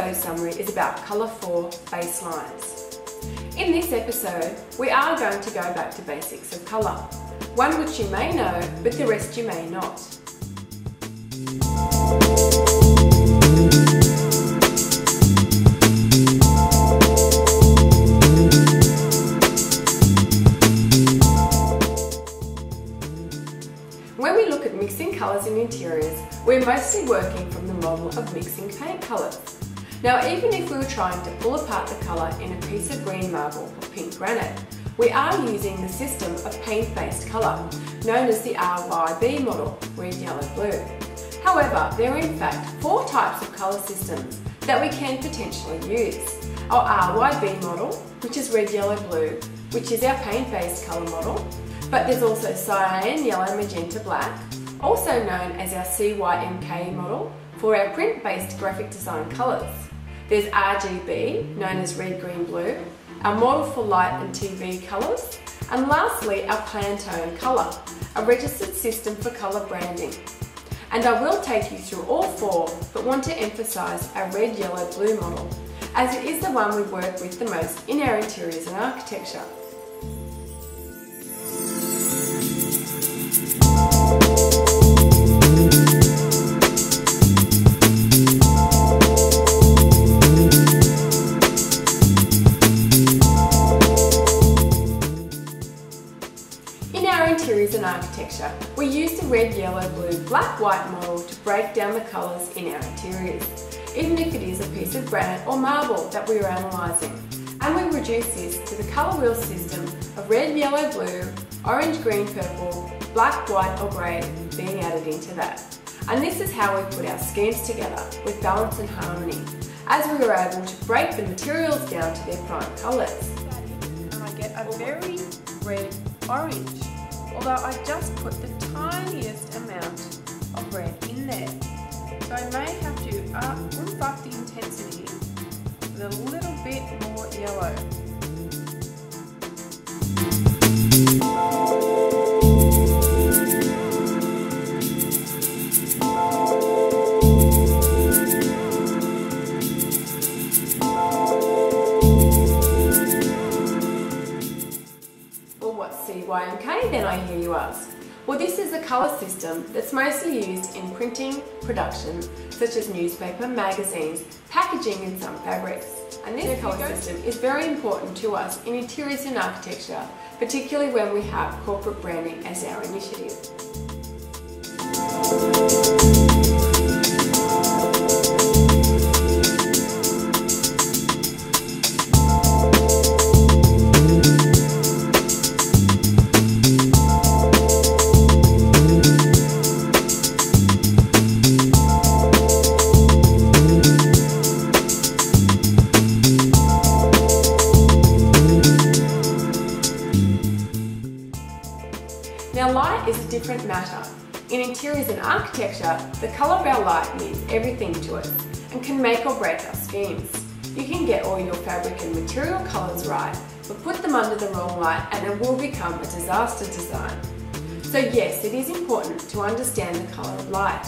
episode summary is about Colour 4 baselines. In this episode, we are going to go back to basics of colour, one which you may know, but the rest you may not. When we look at mixing colours in interiors, we're mostly working from the model of mixing paint colours. Now, even if we were trying to pull apart the colour in a piece of green marble or pink granite, we are using the system of paint-based colour, known as the RYB model, red, yellow, blue. However, there are in fact 4 types of colour systems that we can potentially use. Our RYB model, which is red, yellow, blue, which is our paint-based colour model, but there's also cyan, yellow, magenta, black, also known as our CYMK model for our print-based graphic design colours. There's RGB, known as red, green, blue, our model for light and TV colours, and lastly our Pantone colour, a registered system for colour branding. And I will take you through all 4, but want to emphasise our red, yellow, blue model, as it is the one we work with the most in our interiors and architecture. Interiors and architecture, we use the red, yellow, blue, black, white model to break down the colours in our interiors, even if it is a piece of granite or marble that we are analysing. And we reduce this to the colour wheel system of red, yellow, blue, orange, green, purple, black, white or grey being added into that. And this is how we put our schemes together with balance and harmony, as we were able to break the materials down to their prime colours. And I get a very red orange. Although I just put the tiniest amount of red in there. So I may have to bump up the intensity with a little bit more yellow. CYMK, then I hear you ask. Well, this is a colour system that's mostly used in printing, production, such as newspaper, magazines, packaging and some fabrics. And this colour system is very important to us in interiors and architecture, particularly when we have corporate branding as our initiative. Now, light is a different matter. In interiors and architecture, the colour of our light means everything to us and can make or break our schemes. You can get all your fabric and material colours right, but put them under the wrong light and it will become a disaster design. So yes, it is important to understand the colour of light,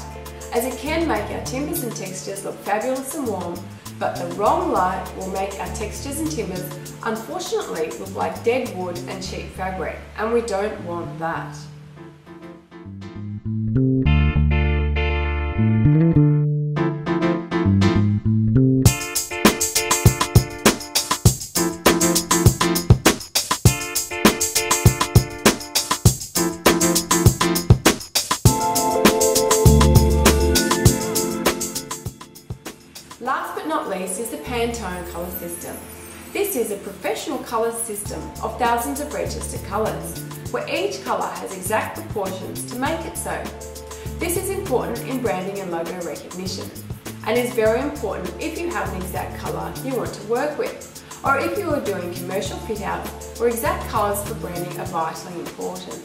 as it can make our timbers and textures look fabulous and warm, but the wrong light will make our textures and timbers unfortunately look like dead wood and cheap fabric, and we don't want that. Last but not least is the Pantone colour system. This is a professional colour system of thousands of registered colours, where each colour has exact proportions to make it so. This is important in branding and logo recognition, and is very important if you have an exact colour you want to work with, or if you are doing commercial fit-outs where exact colours for branding are vitally important.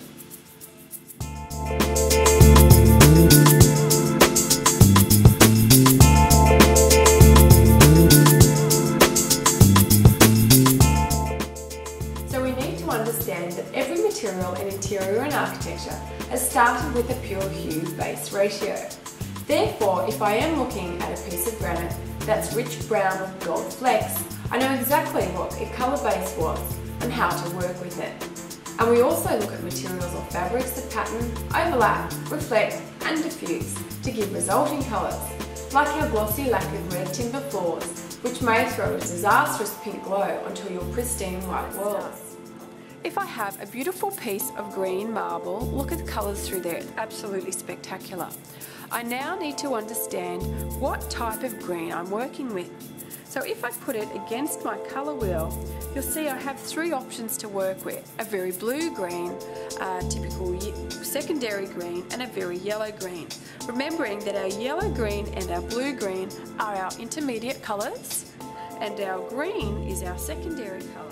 Understand that every material in interior and architecture has started with a pure hue base ratio. Therefore, if I am looking at a piece of granite that's rich brown with gold flecks, I know exactly what a colour base was and how to work with it. And we also look at materials or fabrics that pattern, overlap, reflect and diffuse to give resulting colours, like our glossy lacquered red timber floors, which may throw a disastrous pink glow onto your pristine white walls. If I have a beautiful piece of green marble, look at the colours through there, it's absolutely spectacular. I now need to understand what type of green I'm working with. So if I put it against my colour wheel, you'll see I have three options to work with. A very blue green, a typical secondary green and a very yellow green. Remembering that our yellow green and our blue green are our intermediate colours and our green is our secondary colour.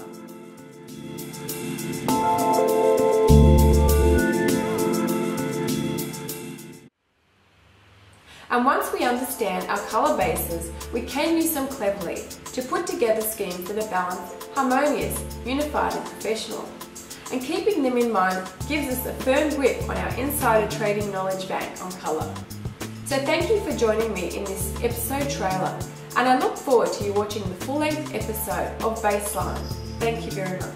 And once we understand our colour bases, we can use them cleverly to put together schemes that are balanced, harmonious, unified and professional. And keeping them in mind gives us a firm grip on our insider trading knowledge bank on colour. So thank you for joining me in this episode trailer, and I look forward to you watching the full-length episode of Baseline. Thank you very much.